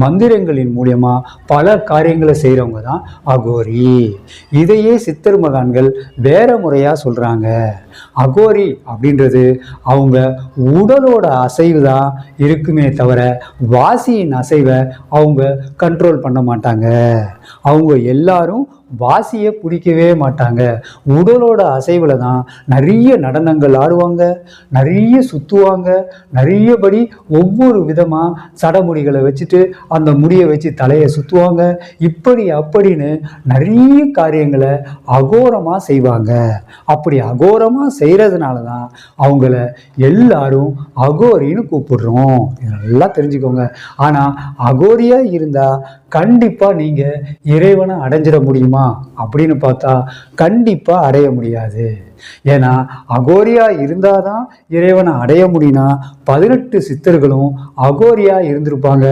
மந்திரங்களின் மூலியமா பல காரியங்களை செய்கிறவங்க தான் அகோரி. இதையே சித்தர் மகான்கள் வேற முறையாக சொல்கிறாங்க. அகோரி அப்படின்றது அவங்க உடலோட அசைவு தான் இருக்குமே தவிர வாசியின் அசைவை அவங்க கண்ட்ரோல் பண்ண மாட்டாங்க. அவங்க எல்லாரும் வாசியை பிடிக்கவே மாட்டாங்க. உடலோட அசைவில் தான் நிறைய நடனங்கள் ஆடுவாங்க, நிறைய சுற்றுவாங்க, நிறையபடி ஒவ்வொரு விதமாக சடமுடிகளை வச்சுட்டு அந்த முடியை வச்சு தலையை சுற்றுவாங்க. இப்படி அப்படின்னு நிறைய காரியங்களை அகோரமாக செய்வாங்க. அப்படி அகோரமாக செய்கிறதுனால தான் அவங்கள எல்லாரும் அகோரின்னு கூப்பிடுறோம். இதெல்லாம் தெரிஞ்சுக்கோங்க. ஆனால் அகோரியாக இருந்தால் கண்டிப்பாக நீங்கள் இறைவனை அடைஞ்சிட முடியுமா அப்படின்னு பார்த்தா கண்டிப்பாக அடைய முடியாது. ஏன்னா அகோரியா இருந்தாதான் இறைவனை அடைய முடியும்னா 18 சித்தர்களும் அகோரியா இருந்திருப்பாங்க.